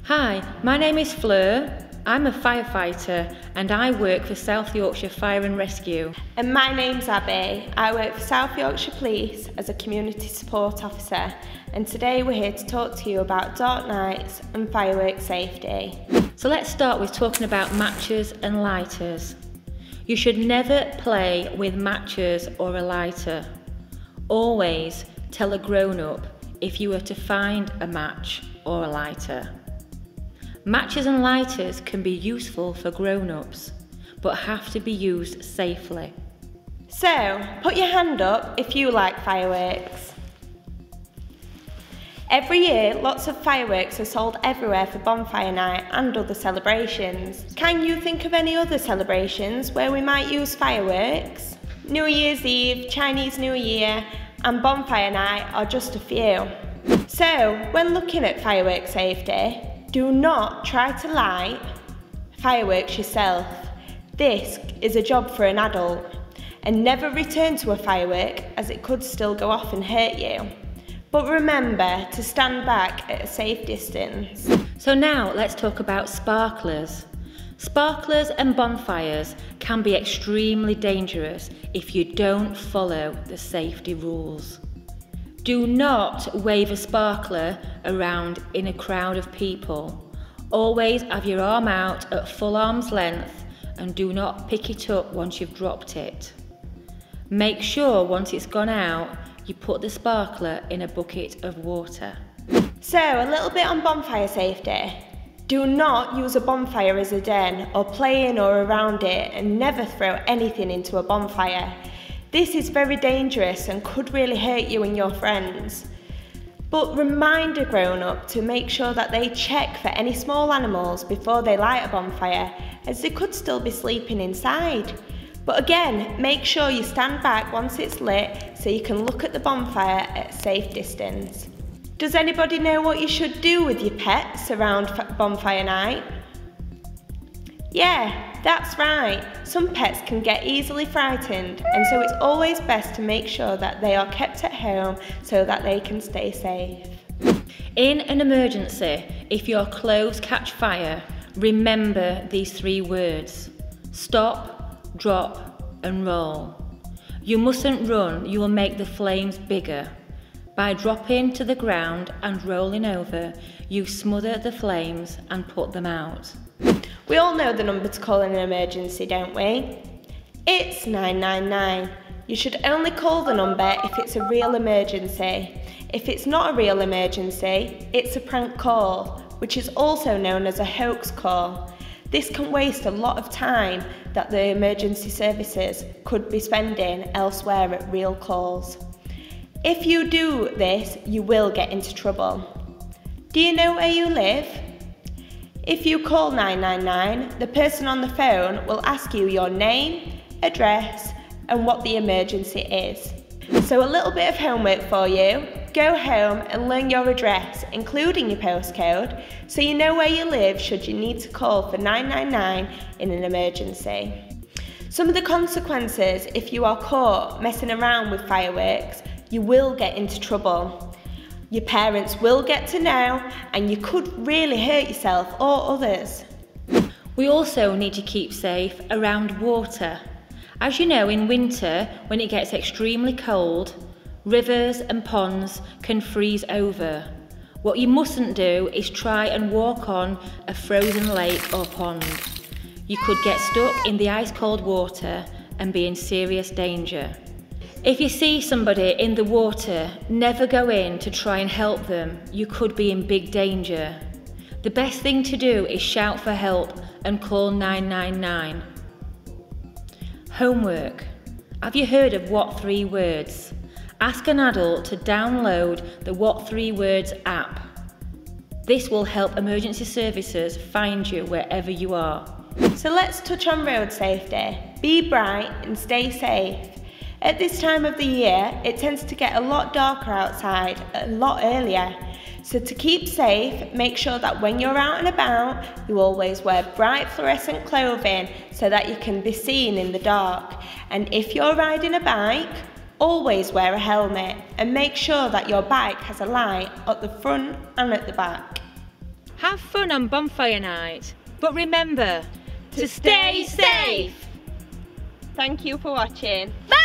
Hi, my name is Fleur. I'm a firefighter and I work for South Yorkshire Fire and Rescue. And my name's Abby. I work for South Yorkshire Police as a community support officer, and today we're here to talk to you about dark nights and fireworks safety. So let's start with talking about matches and lighters. You should never play with matches or a lighter. Always tell a grown-up if you were to find a match or a lighter. Matches and lighters can be useful for grown-ups, but have to be used safely. So, put your hand up if you like fireworks. Every year, lots of fireworks are sold everywhere for Bonfire Night and other celebrations. Can you think of any other celebrations where we might use fireworks? New Year's Eve, Chinese New Year, and Bonfire Night are just a few. So, when looking at fireworks safety, do not try to light fireworks yourself. This is a job for an adult. And never return to a firework, as it could still go off and hurt you. But remember to stand back at a safe distance. So now let's talk about sparklers. Sparklers and bonfires can be extremely dangerous if you don't follow the safety rules. Do not wave a sparkler around in a crowd of people. Always have your arm out at full arm's length and do not pick it up once you've dropped it. Make sure once it's gone out, you put the sparkler in a bucket of water. So, a little bit on bonfire safety. Do not use a bonfire as a den or play in or around it, and never throw anything into a bonfire. This is very dangerous and could really hurt you and your friends. But remind a grown-up to make sure that they check for any small animals before they light a bonfire, as they could still be sleeping inside. But again, make sure you stand back once it's lit so you can look at the bonfire at a safe distance. Does anybody know what you should do with your pets around bonfire night? Yeah, that's right. Some pets can get easily frightened, and so it's always best to make sure that they are kept at home so that they can stay safe. In an emergency, if your clothes catch fire, remember these 3 words: stop, drop, and roll. You mustn't run, you will make the flames bigger. By dropping to the ground and rolling over, you smother the flames and put them out. We all know the number to call in an emergency, don't we? It's 999. You should only call the number if it's a real emergency. If it's not a real emergency, it's a prank call, which is also known as a hoax call. This can waste a lot of time that the emergency services could be spending elsewhere at real calls. If you do this, you will get into trouble. Do you know where you live? If you call 999, the person on the phone will ask you your name, address, and what the emergency is. So a little bit of homework for you. Go home and learn your address, including your postcode, so you know where you live should you need to call for 999 in an emergency. Some of the consequences if you are caught messing around with fireworks: you will get into trouble. Your parents will get to know, and you could really hurt yourself or others. We also need to keep safe around water. As you know, in winter, when it gets extremely cold, rivers and ponds can freeze over. What you mustn't do is try and walk on a frozen lake or pond. You could get stuck in the ice-cold water and be in serious danger. If you see somebody in the water, never go in to try and help them. You could be in big danger. The best thing to do is shout for help and call 999. Homework. Have you heard of What 3 Words? Ask an adult to download the What 3 Words app. This will help emergency services find you wherever you are. So let's touch on road safety. Be bright and stay safe. At this time of the year, it tends to get a lot darker outside a lot earlier. So to keep safe, make sure that when you're out and about, you always wear bright fluorescent clothing so that you can be seen in the dark. And if you're riding a bike, always wear a helmet and make sure that your bike has a light at the front and at the back. Have fun on bonfire night, but remember to stay safe. Thank you for watching. Bye!